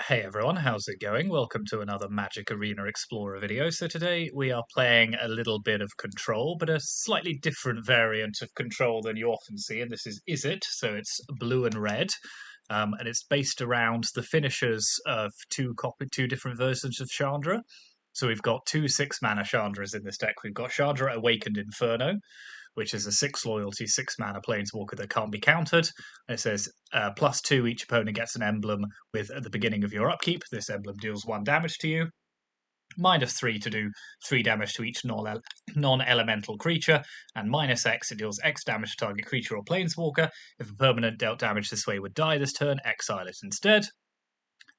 Hey everyone, how's it going? Welcome to another Magic Arena Explorer video. So today we are playing a little bit of Control, but a slightly different variant of Control than you often see, and this is Izzet, so it's blue and red, and it's based around the finishers of two different versions of Chandra. So we've got two 6-mana Chandras in this deck. We've got Chandra Awakened Inferno, which is a 6 loyalty, 6-mana planeswalker that can't be countered. It says +2, each opponent gets an emblem with at the beginning of your upkeep. This emblem deals 1 damage to you. -3 to do 3 damage to each non-elemental creature, and -X, it deals X damage to target creature or planeswalker. If a permanent dealt damage this way would die this turn, exile it instead.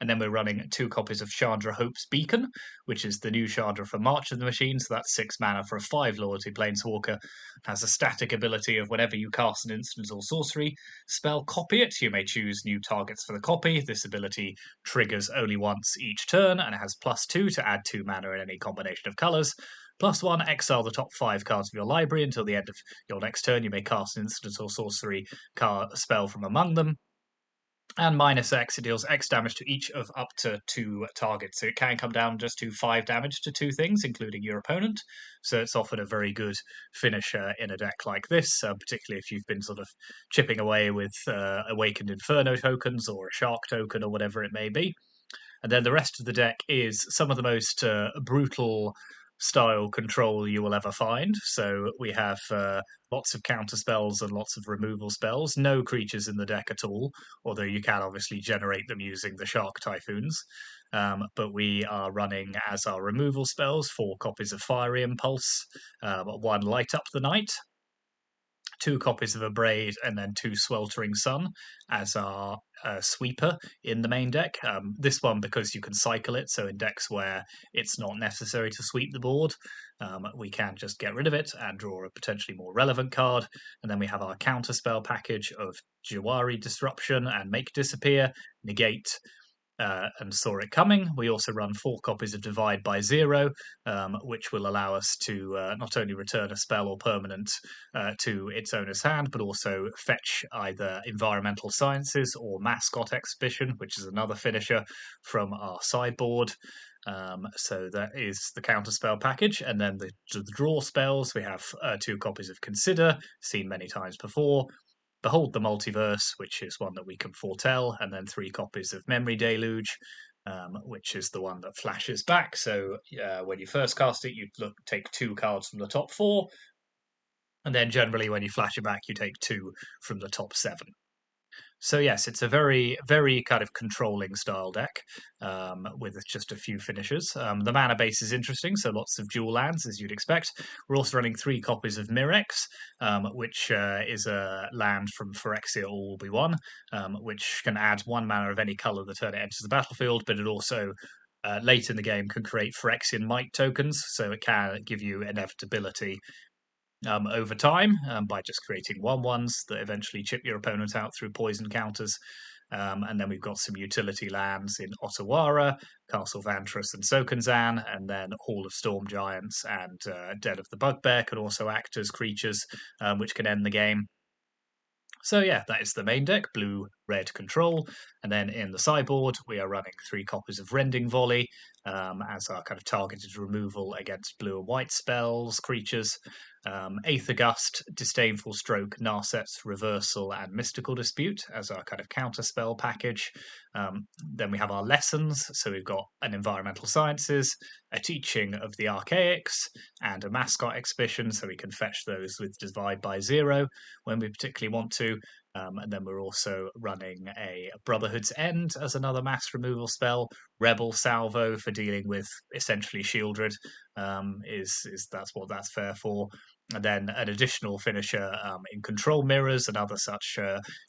And then we're running 2 copies of Chandra Hope's Beacon, which is the new Chandra for March of the Machine. So that's 6 mana for a 5 loyalty planeswalker. It has a static ability of whenever you cast an instant or sorcery spell, copy it. You may choose new targets for the copy. This ability triggers only once each turn, and it has +2 to add 2 mana in any combination of colours. +1, exile the top 5 cards of your library until the end of your next turn. You may cast an instant or sorcery spell from among them. And -X, it deals X damage to each of up to 2 targets. So it can come down just to 5 damage to 2 things, including your opponent. So it's often a very good finisher in a deck like this, particularly if you've been sort of chipping away with Awakened Inferno tokens or a Shark token or whatever it may be. And then the rest of the deck is some of the most brutal style control you will ever find. So we have lots of counter spells and lots of removal spells. No creatures in the deck at all, although you can obviously generate them using the Shark Typhoons. But we are running as our removal spells 4 copies of Fiery Impulse, 1 Light Up the Night, 2 copies of Abrade, and then 2 Sweltering Sun as our sweeper in the main deck. This one, because you can cycle it, so in decks where it's not necessary to sweep the board, we can just get rid of it and draw a potentially more relevant card. And then we have our counterspell package of Jawari Disruption and Make Disappear, Negate, and saw it coming. We also run 4 copies of Divide by Zero, which will allow us to not only return a spell or permanent to its owner's hand, but also fetch either Environmental Sciences or Mascot Exhibition, which is another finisher from our sideboard. So that is the counterspell package. And then the draw spells, we have 2 copies of Consider, seen many times before, Behold the Multiverse, which is one that we can foretell, and then 3 copies of Memory Deluge, which is the one that flashes back. So when you first cast it, you take 2 cards from the top 4, and then generally when you flash it back, you take 2 from the top 7. So yes, it's a very, very kind of controlling style deck with just a few finishers. The mana base is interesting, so lots of dual lands, as you'd expect. We're also running 3 copies of Mirrex, which is a land from Phyrexia All Will Be One, which can add 1 mana of any color the turn it enters the battlefield, but it also late in the game can create Phyrexian Might tokens, so it can give you inevitability over time by just creating 1/1s that eventually chip your opponent out through poison counters. And then we've got some utility lands in Otawara, Castle Vantress and Sokenzan, and then Hall of Storm Giants and Den of the Bugbear can also act as creatures which can end the game. So yeah, that is the main deck, blue-red control. And then in the sideboard, we are running 3 copies of Rending Volley as our kind of targeted removal against blue and white spells, creatures. Aether Gust, Disdainful Stroke, Narset's Reversal, and Mystical Dispute as our kind of counterspell package. Then we have our lessons, so we've got an Environmental Sciences, a Teaching of the Archaics, and a Mascot Exhibition, so we can fetch those with Divide by Zero when we particularly want to. And then we're also running a Brotherhood's End as another mass removal spell. Rebel Salvo for dealing with essentially Shieldred is that's what that's fair for. And then an additional finisher in Control Mirrors and other such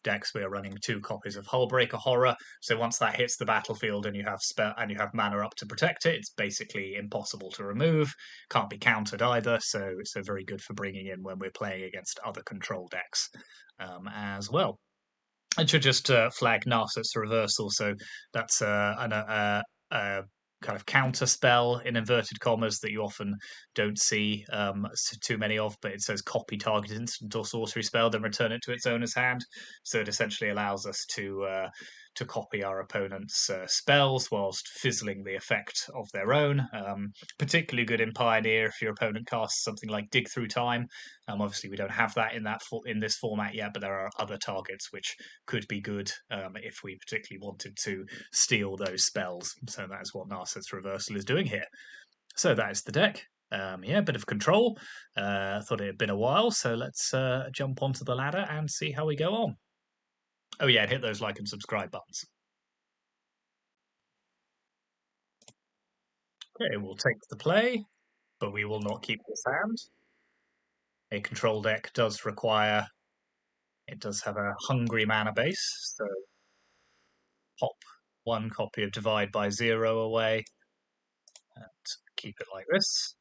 decks. We are running 2 copies of Hullbreaker Horror. So once that hits the battlefield and you have mana up to protect it, it's basically impossible to remove. Can't be countered either. So very good for bringing in when we're playing against other control decks as well. And should just flag Narset's Reversal. So that's a kind of counter spell in inverted commas that you often don't see too many of, but it says copy target instant or sorcery spell, then return it to its owner's hand. So it essentially allows us to to copy our opponent's spells whilst fizzling the effect of their own. Particularly good in Pioneer if your opponent casts something like Dig Through Time. Obviously, we don't have that in this format yet, but there are other targets which could be good if we particularly wanted to steal those spells. So that is what Narset's Reversal is doing here. So that is the deck. Yeah, a bit of control. Thought it had been a while, so let's jump onto the ladder and see how we go on. Oh yeah, and hit those like and subscribe buttons. Okay, we'll take the play, but we will not keep this hand. A control deck does require, it does have a hungry mana base, so pop one copy of Divide by Zero away and keep it like this.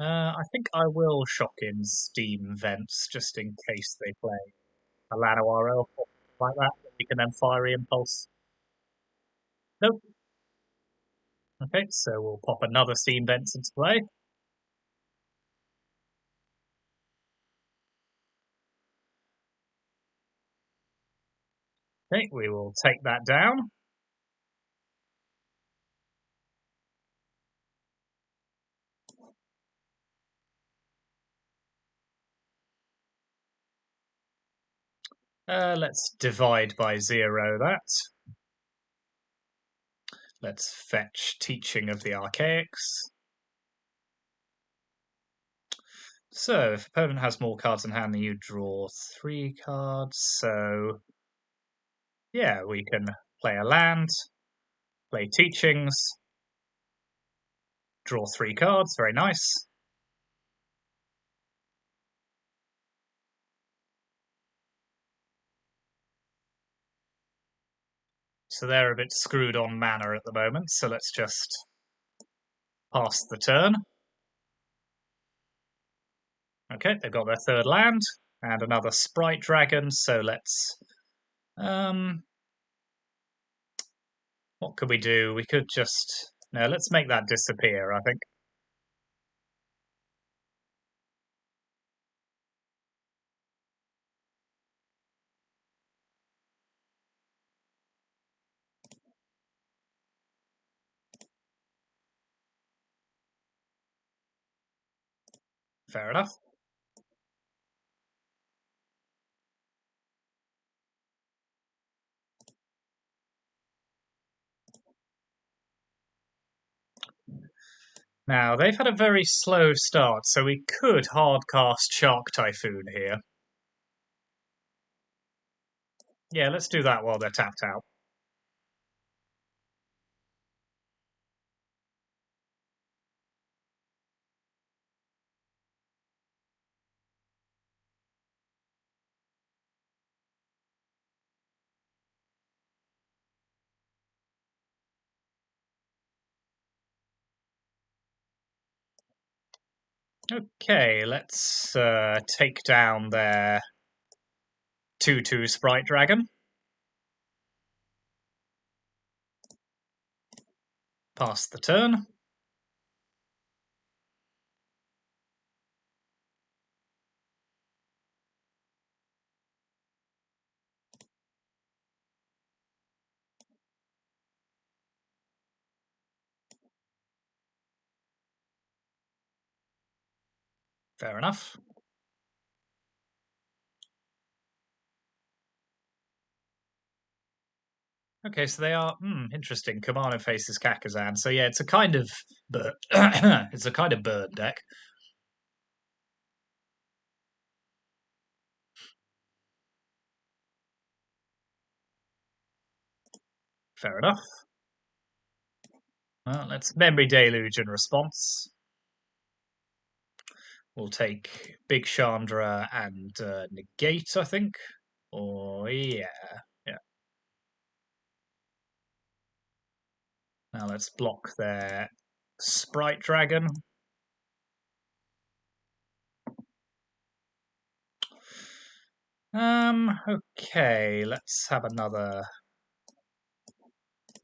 I think I will shock in Steam Vents just in case they play a Llanowar Elf or like that. We can then Fiery Impulse. Nope. Okay, so we'll pop another Steam Vents into play. Okay, we will take that down. Let's divide by zero that. Let's fetch Teaching of the Archaics. So, if opponent has more cards in hand, then you draw 3 cards. So, yeah, we can play a land, play Teachings, draw 3 cards. Very nice. So they're a bit screwed on mana at the moment, so let's just pass the turn. Okay, they've got their 3rd land and another Sprite Dragon, so let's... what could we do? We could just... No, let's make that disappear, I think. Fair enough. Now, they've had a very slow start, so we could hardcast Shark Typhoon here. Yeah, let's do that while they're tapped out. Okay, let's take down their 2/2 Sprite Dragon. Pass the turn. Fair enough. Okay, so they are interesting. Kamano faces Kakazan. So yeah, it's a kind of it's a kind of burn deck. Fair enough. Well, let's Memory Deluge in response. We'll take Big Chandra and Negate, I think. Or yeah. Now let's block their Sprite Dragon. Okay, let's have another.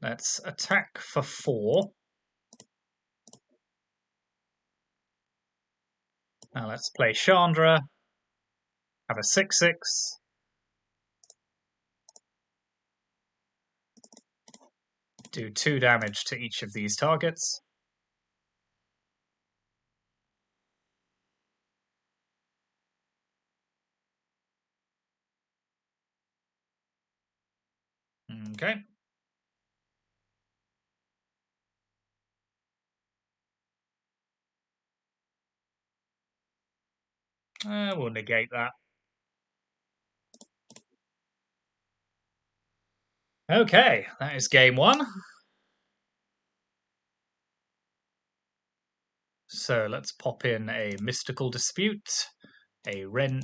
Let's attack for 4. Now let's play Chandra. Have a 6/6. Do 2 damage to each of these targets. Okay. We'll negate that. Okay, that is game 1. So let's pop in a Mystical Dispute.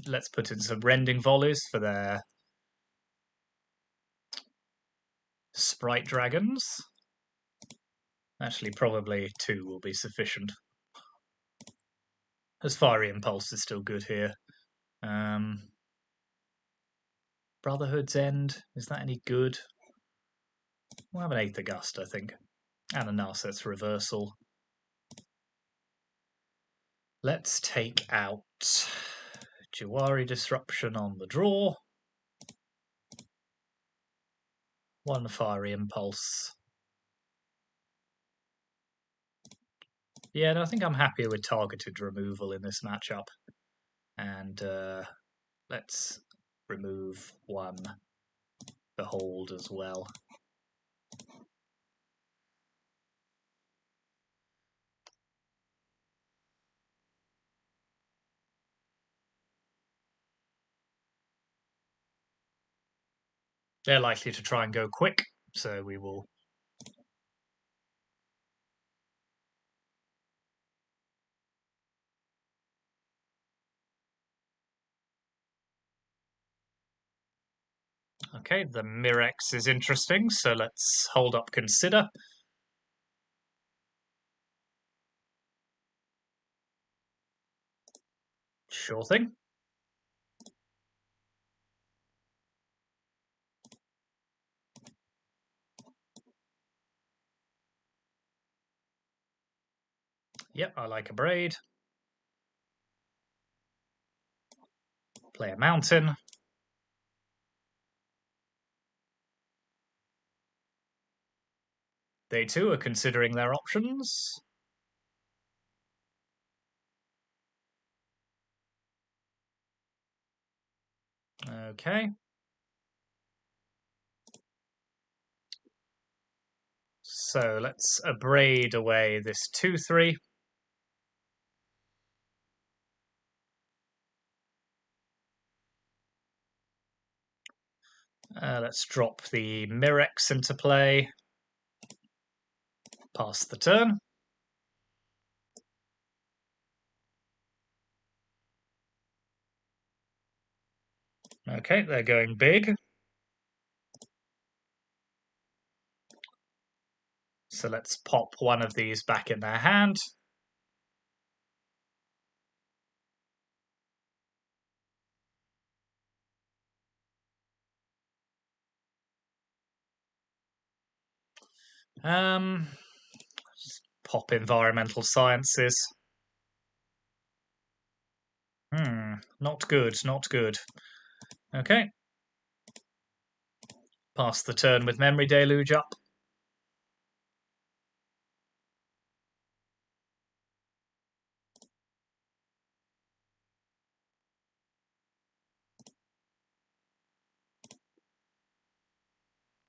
Let's put in some Rending Volleys for their Sprite Dragons. Actually, probably 2 will be sufficient. As Fiery Impulse is still good here. Brotherhood's End, is that any good? We'll have an Aether Gust, I think. And a Narset's Reversal. Let's take out Jawari Disruption on the draw. 1 Fiery Impulse. Yeah, no, I think I'm happier with targeted removal in this matchup. And let's remove 1 Behold as well. They're likely to try and go quick, so we will... Okay, the Mirex is interesting, so let's hold up Consider. Sure thing. Yep, I like a Braid. Play a Mountain. They too are considering their options. Okay. So let's abrade away this 2/3. Let's drop the Mirex into play. Pass the turn. Okay, they're going big. So let's pop 1 of these back in their hand. Just pop Environmental Sciences. Not good, not good. Okay. Pass the turn with Memory Deluge up.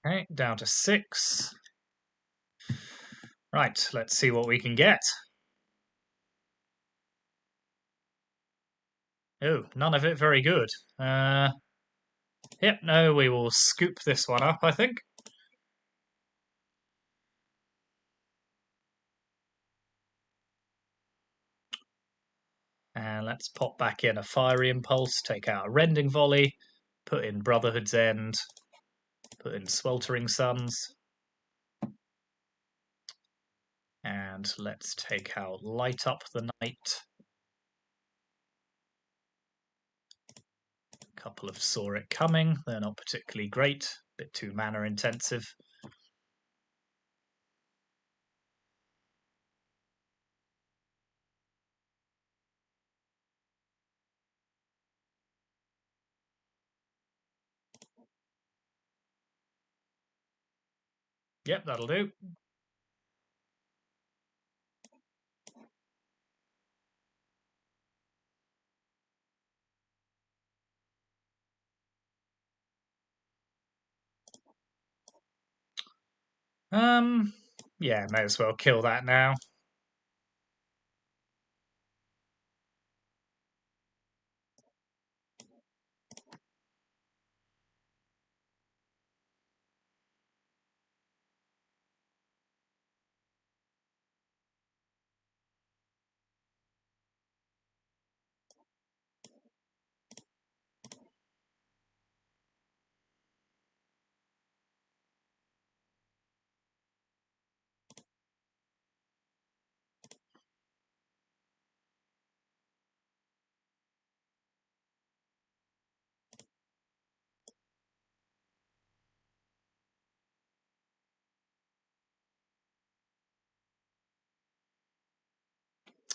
Okay, down to 6. Right, let's see what we can get. Oh, none of it very good. Yep, no, we will scoop this one up, I think. And let's pop back in a Fiery Impulse, take out a Rending Volley, put in Brotherhood's End, put in Sweltering Suns. And let's take out Light Up the Night. A couple of Saw It Coming. They're not particularly great. A bit too mana intensive. Yep, that'll do. Yeah, may as well kill that now.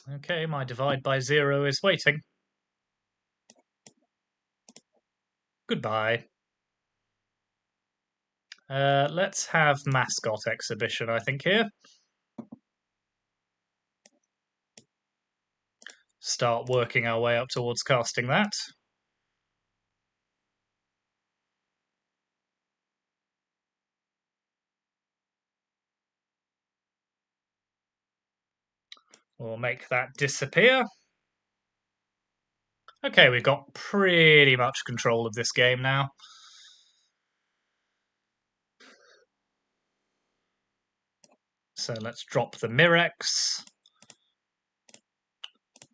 Okay, my divide by 0 is waiting. Goodbye. Let's have mascot exhibition, I think, here. Start working our way up towards casting that. We'll make that disappear. Okay, we've got pretty much control of this game now. So let's drop the Mirex.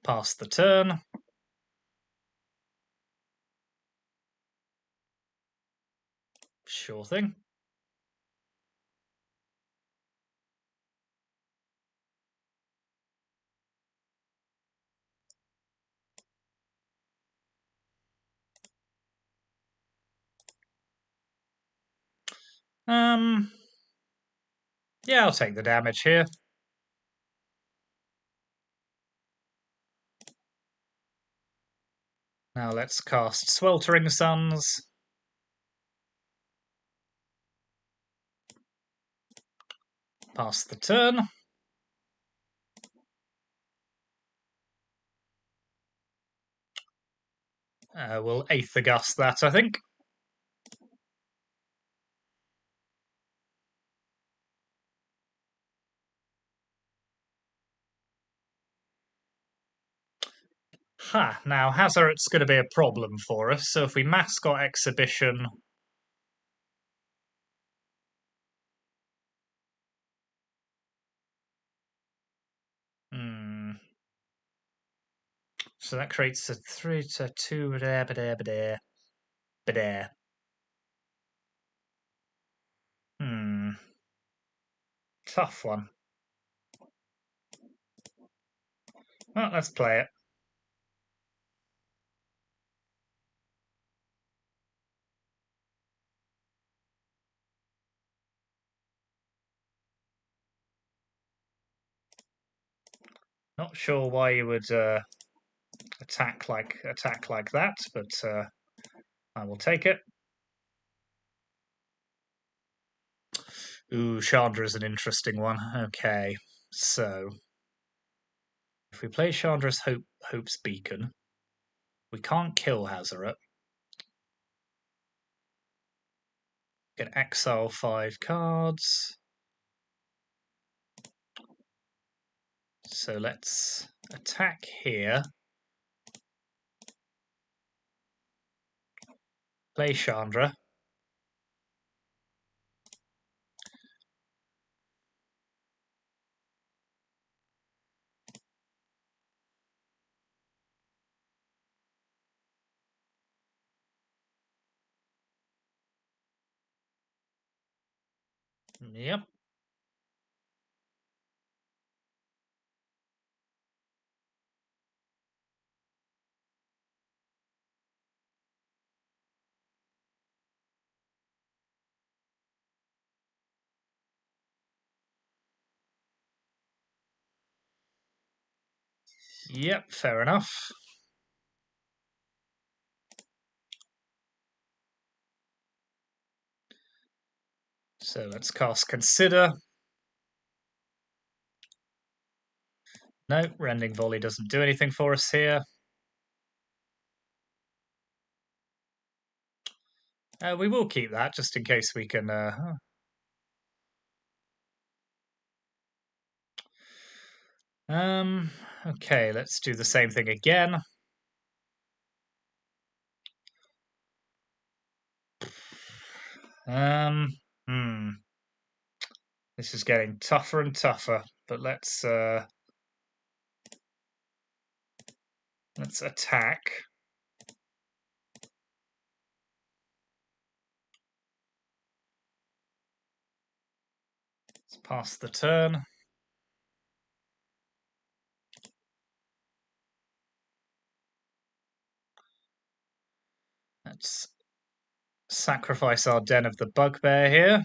Pass the turn. Sure thing. Yeah, I'll take the damage here. Now let's cast Sweltering Suns. Pass the turn. We'll Aether Gust that, I think. Ha, now Hazoret's going to be a problem for us, so if we mascot exhibition... So that creates a 3 to 2, ba-da. Tough one. Well, let's play it. Not sure why you would attack like that, but I will take it. Ooh, Chandra is an interesting one. Okay, so if we play Chandra's Hope's Beacon, we can't kill Hazoret. We can exile 5 cards. So let's attack here. Play Chandra. Yep. Yep, fair enough. So let's cast Consider. No, Rending Volley doesn't do anything for us here. We will keep that just in case we can. Okay, let's do the same thing again. This is getting tougher and tougher, but let's attack. Let's pass the turn. Let's sacrifice our Den of the Bugbear here.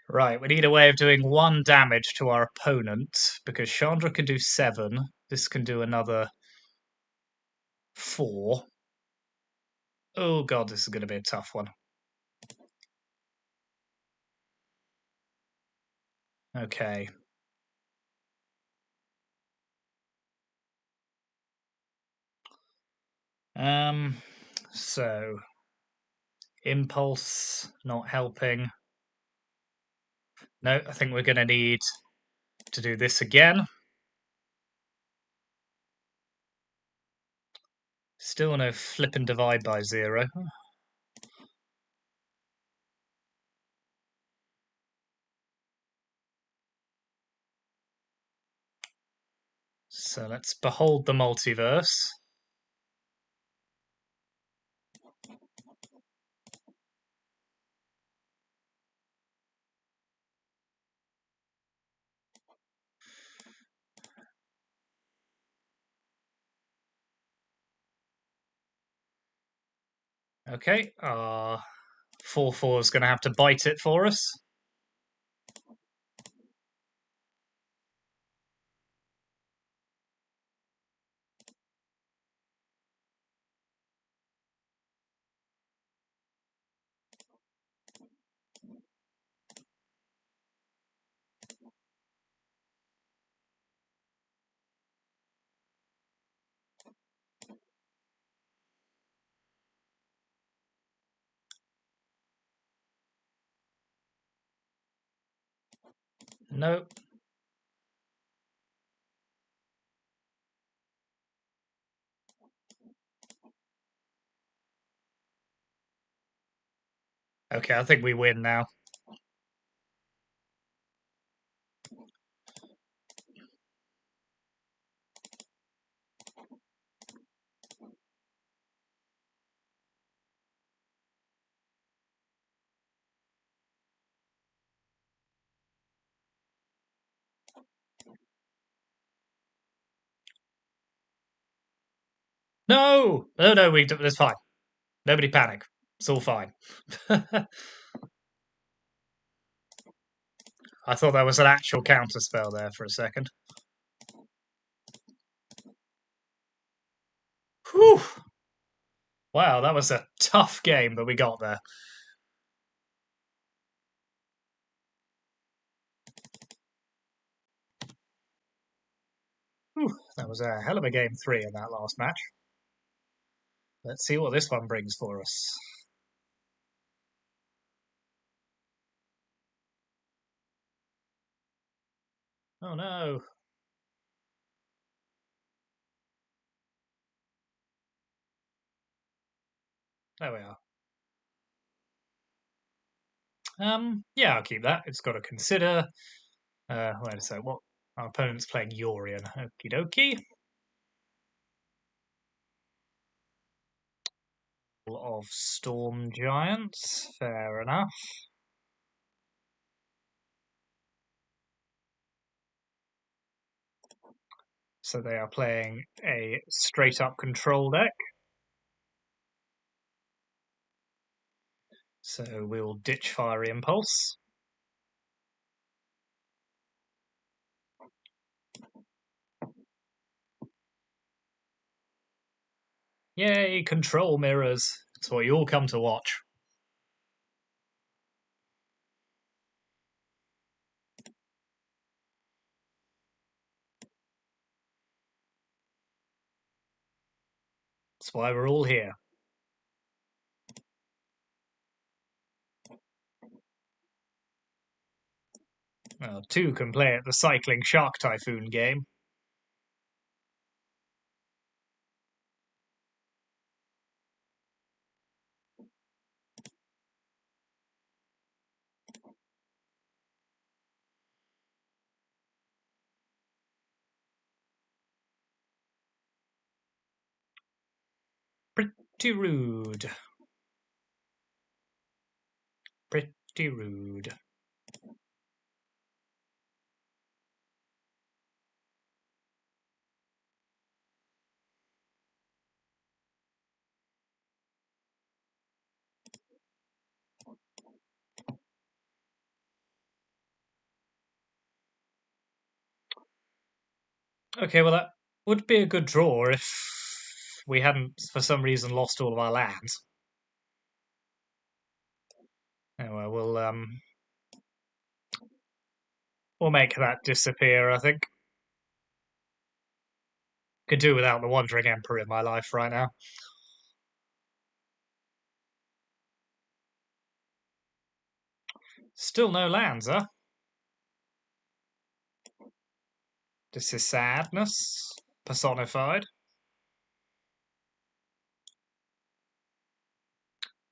Right, we need a way of doing 1 damage to our opponent, because Chandra can do 7. This can do another 4. Oh god, this is going to be a tough one. Okay. So Impulse not helping. No, I think we're going to need to do this again. Still no flip and divide by 0. So let's behold the multiverse. Okay, our 4/4 is going to have to bite it for us. Nope. Okay, I think we win now. No! No, it's fine. Nobody panic. It's all fine. I thought that was an actual counterspell there for a second. Whew! Wow, that was a tough game, but we got there. Whew, that was a hell of a game 3 in that last match. Let's see what this one brings for us. Oh no. There we are. Yeah, I'll keep that. It's got to consider. Wait a sec. What? Our opponent's playing Yorion. Okie dokie. Of Storm Giants. Fair enough. So they are playing a straight up control deck. So we'll ditch Fiery Impulse. Yay, control mirrors. It's what you all come to watch. That's why we're all here. Well, two can play at the Cycling Shark Typhoon game. Pretty rude. Pretty rude. Okay, well, that would be a good draw if we hadn't, for some reason, lost all of our lands. Anyway, we'll make that disappear, I think. Could do without the Wandering Emperor in my life right now. Still no lands, huh? This is sadness personified.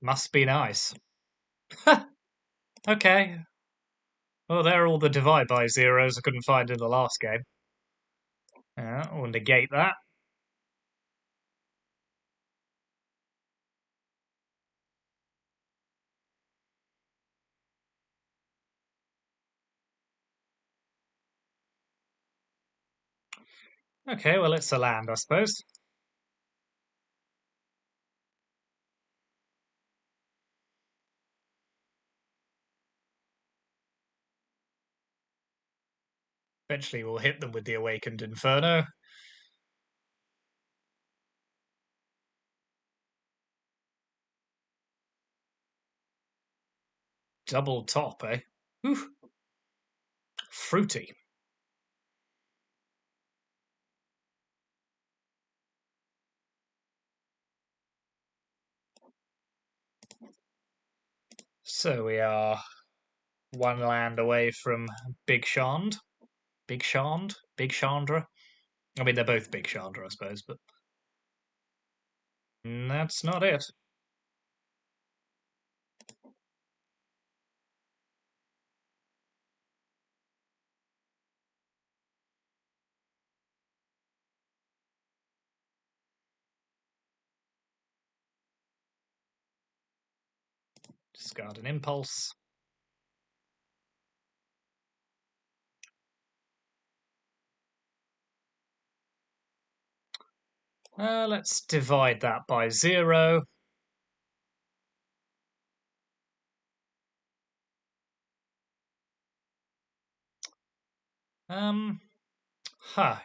Must be nice. Okay. Well, there are all the divide by zeros I couldn't find in the last game. Yeah, we'll negate that. Okay, well, it's a land, I suppose. Eventually, we'll hit them with the Awakened Inferno. Double top, eh? Ooh, fruity. So we are one land away from Big Shand. Big Shand? Big Chandra? I mean, they're both Big Chandra, I suppose, but that's not it. Discard an impulse. Let's divide that by 0.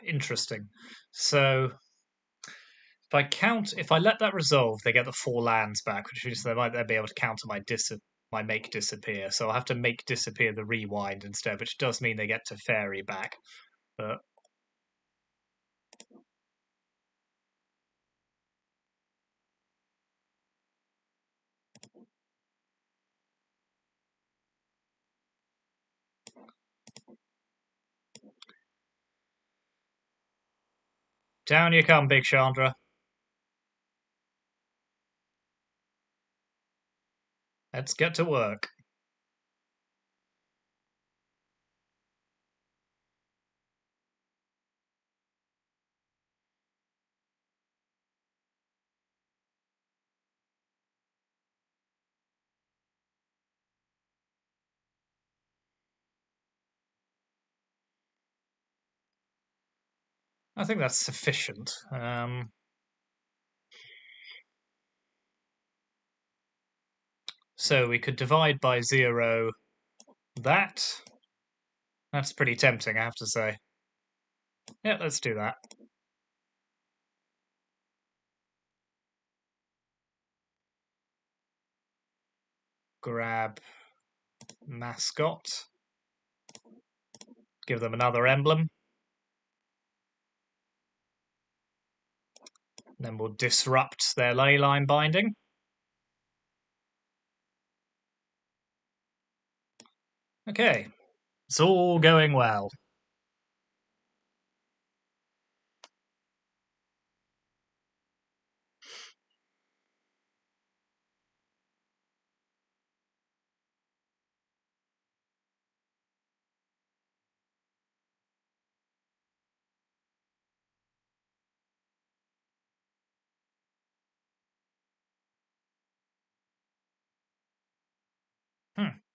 Interesting. So if I let that resolve, they get the 4 lands back, which means they might then be able to counter my make disappear. So I'll have to make disappear the rewind instead, which does mean they get Teferi back. But down you come, Big Chandra. Let's get to work. I think that's sufficient. So we could divide by 0 that. That's pretty tempting, I have to say. Yeah, let's do that. Grab mascot. Give them another emblem. Then we'll disrupt their leyline binding. Okay, it's all going well.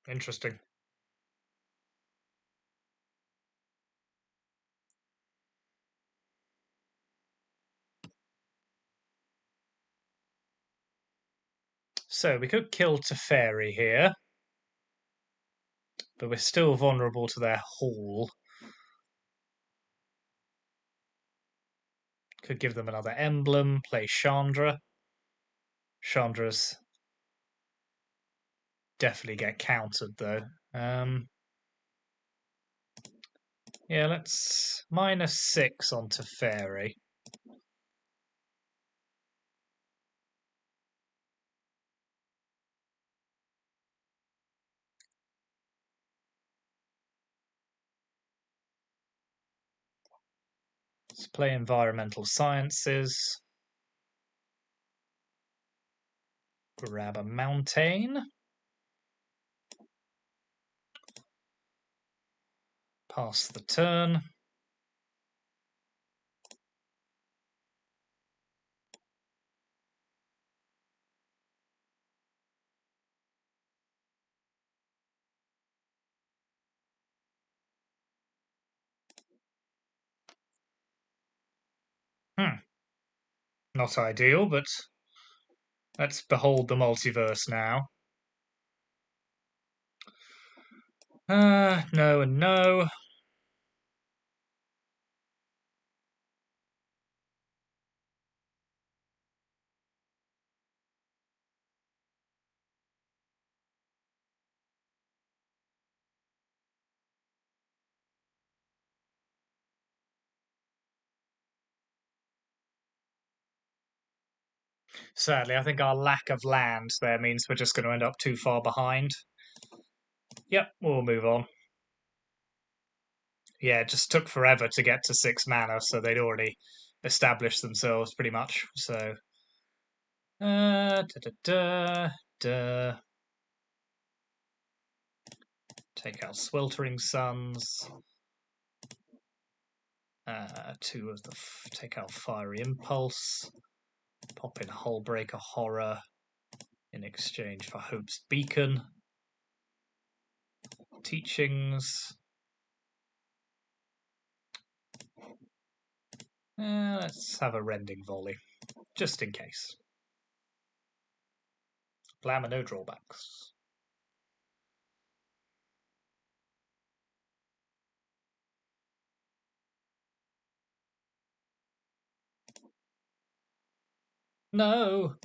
Interesting. So we could kill Teferi here, but we're still vulnerable to their haul. Could give them another emblem, play Chandra. Chandra's definitely get countered though. Yeah, let's -6 on Teferi. Let's play environmental sciences. Grab a mountain. Pass the turn. Not ideal, but let's behold the multiverse now. No and no. Sadly, I think our lack of land there means we're just going to end up too far behind. Yep, we'll move on. Yeah, it just took forever to get to 6 mana, so they'd already established themselves pretty much. So, da da da da. Take out Sweltering Suns. Two of the take out Fiery Impulse. Pop in Hullbreaker Horror in exchange for Hope's Beacon. Teachings. Let's have a Rending Volley, just in case. Glamour, no drawbacks. No!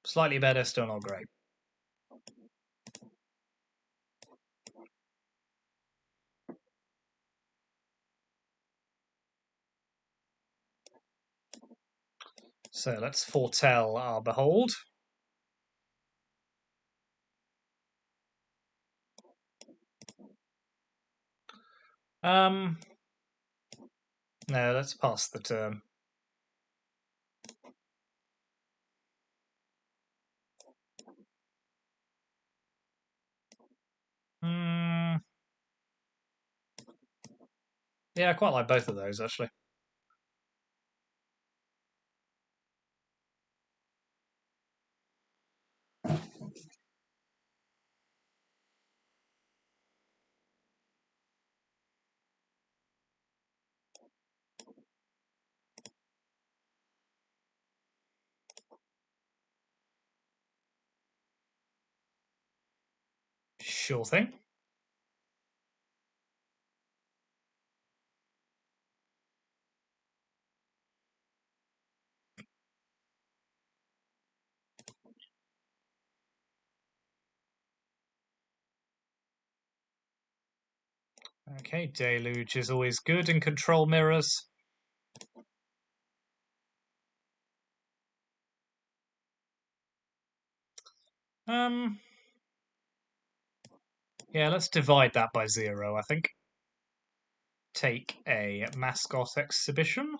Slightly better, still not great. So let's foretell our behold. No, let's pass the turn. Yeah, I quite like both of those, actually. Sure thing. Okay, Deluge is always good in control mirrors. Yeah, let's divide that by 0, I think. Take a mascot exhibition.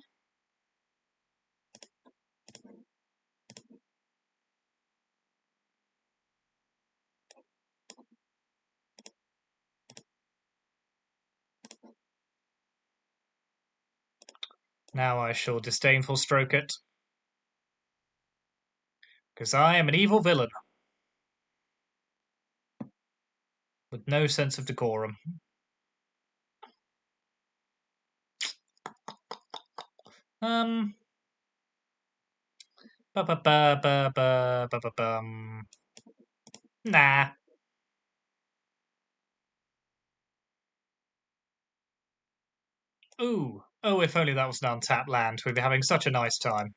Now I shall disdainful stroke it. Because I am an evil villain. With no sense of decorum. Ba ba ba ba ba ba ba bum. Nah. Ooh. Oh, if only that was an untapped land. We'd be having such a nice time.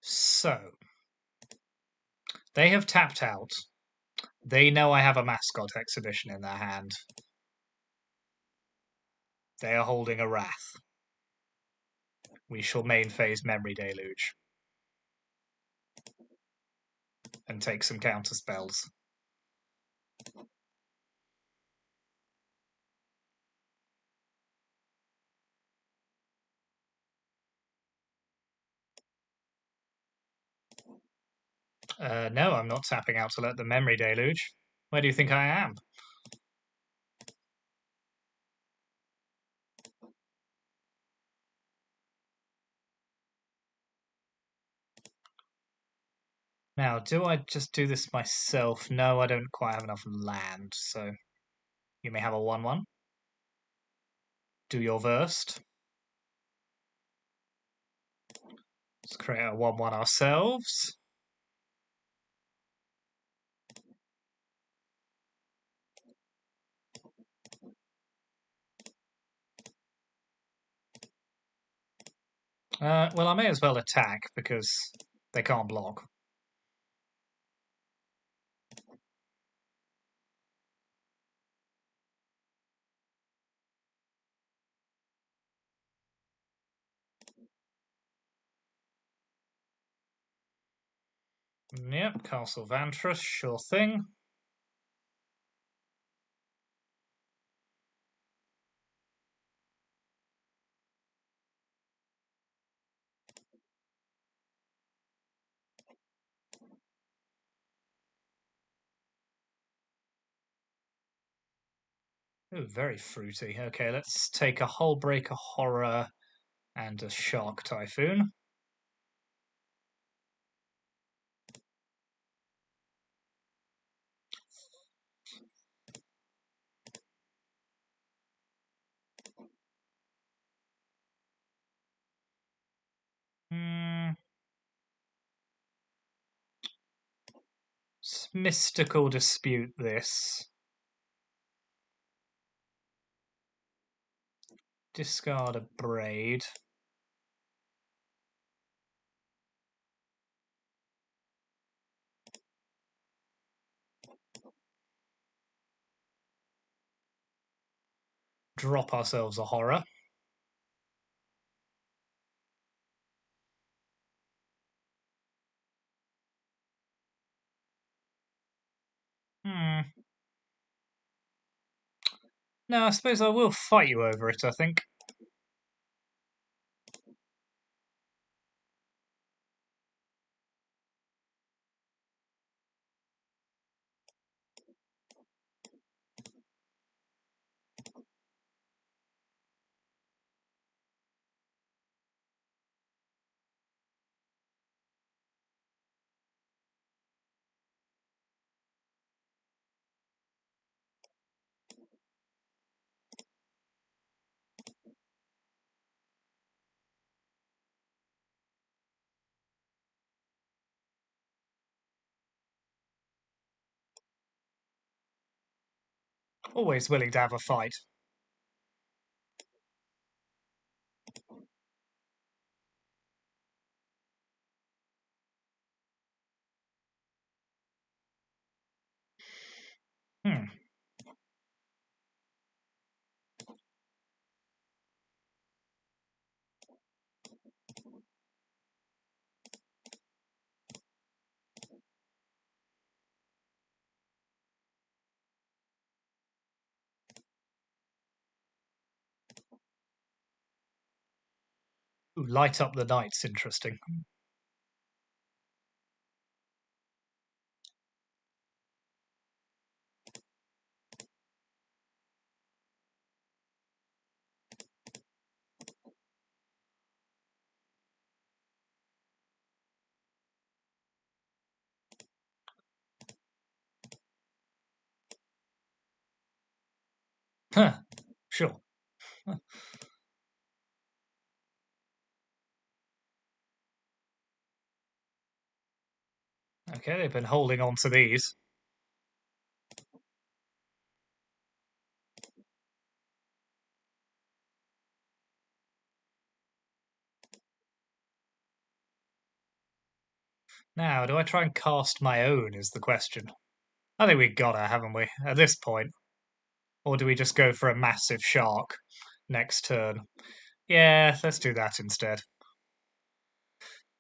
So, they have tapped out. They know I have a mascot exhibition in their hand. They are holding a wrath. We shall main phase Memory Deluge. And take some counterspells. No, I'm not tapping out to let the Memory Deluge. Where do you think I am? Now, do I just do this myself? No, I don't quite have enough land, so you may have a 1-1. Do your versed. Let's create a 1-1 ourselves. Well, I may as well attack because they can't block. Yep, Castle Vantress, sure thing. Ooh, very fruity. Okay, let's take a Hullbreaker Horror and a Shark Typhoon. Mystical Dispute this. Discard a Braid. Drop ourselves a Horror. No, I suppose I will fight you over it, I think. Always willing to have a fight. Hmm. Ooh, light up the night's interesting. Huh. Sure. Huh. Okay, they've been holding on to these. Now, do I try and cast my own is the question. I think we gotta, haven't we, at this point? Or do we just go for a massive shark next turn? Yeah, let's do that instead.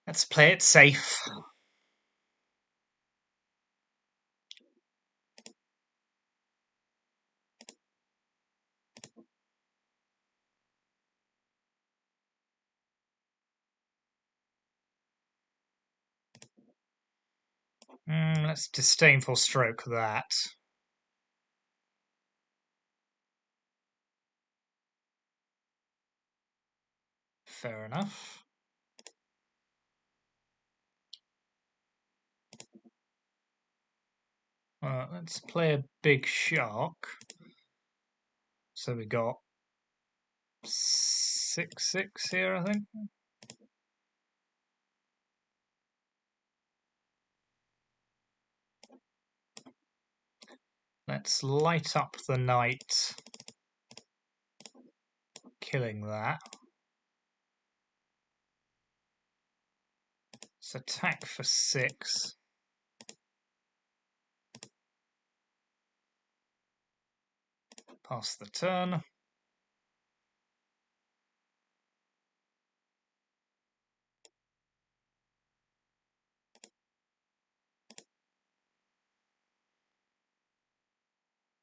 Let's play it safe. Let's disdainful stroke that. Fair enough. Let's play a big shark. So we got 6/6 here, I think. Let's light up the night, killing that. Let's attack for 6. Pass the turn.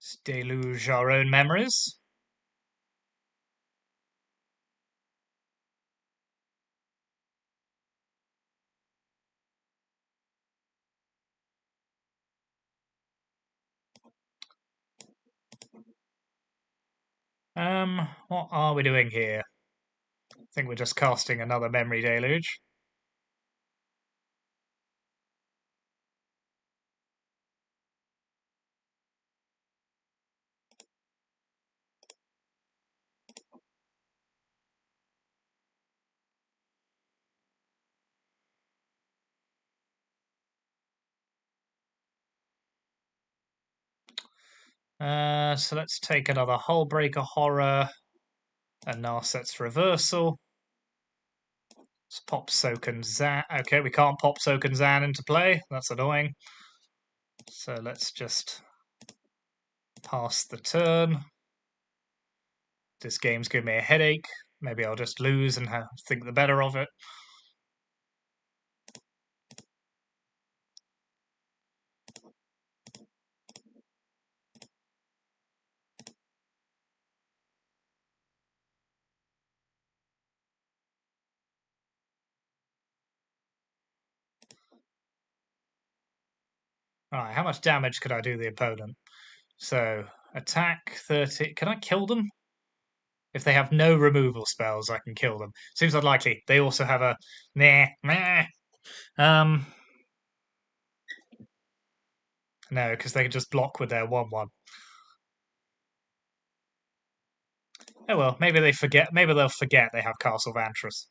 Let's deluge our own memories. What are we doing here? I think we're just casting another memory deluge. So let's take another Hullbreaker Horror, a Narset's Reversal. Let's pop Soak and Zan. Okay, we can't pop Soak and Zan into play. That's annoying. So let's just pass the turn. This game's giving me a headache. Maybe I'll just lose and think the better of it. Alright, how much damage could I do the opponent? So, attack 30. Can I kill them? If they have no removal spells, I can kill them. Seems unlikely. They also have a meh. Um, no, because they can just block with their 1/1. Oh well, maybe they forget. Maybe they'll forget they have Castle Vantress.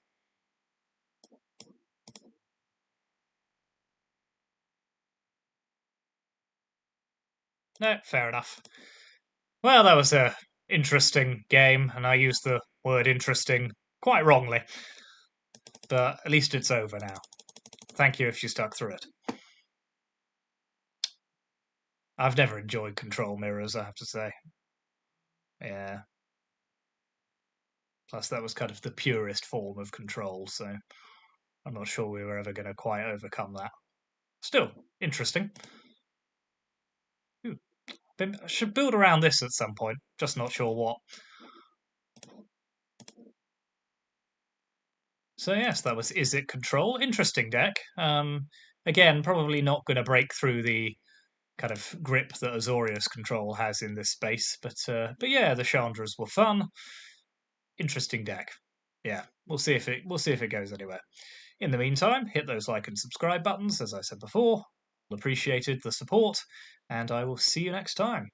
No, fair enough. Well, that was a interesting game, and I used the word interesting quite wrongly. But at least it's over now. Thank you if you stuck through it. I've never enjoyed control mirrors, I have to say. Yeah. Plus, that was kind of the purest form of control, so I'm not sure we were ever going to quite overcome that. Still, interesting. Ooh, I should build around this at some point, just not sure what. So yes, that was Izzet Control. Interesting deck. Again, probably not going to break through the kind of grip that Azorius Control has in this space, but yeah, the Chandras were fun. Interesting deck. Yeah, we'll see if it goes anywhere. In the meantime, hit those like and subscribe buttons, as I said before. Appreciated the support, and I will see you next time.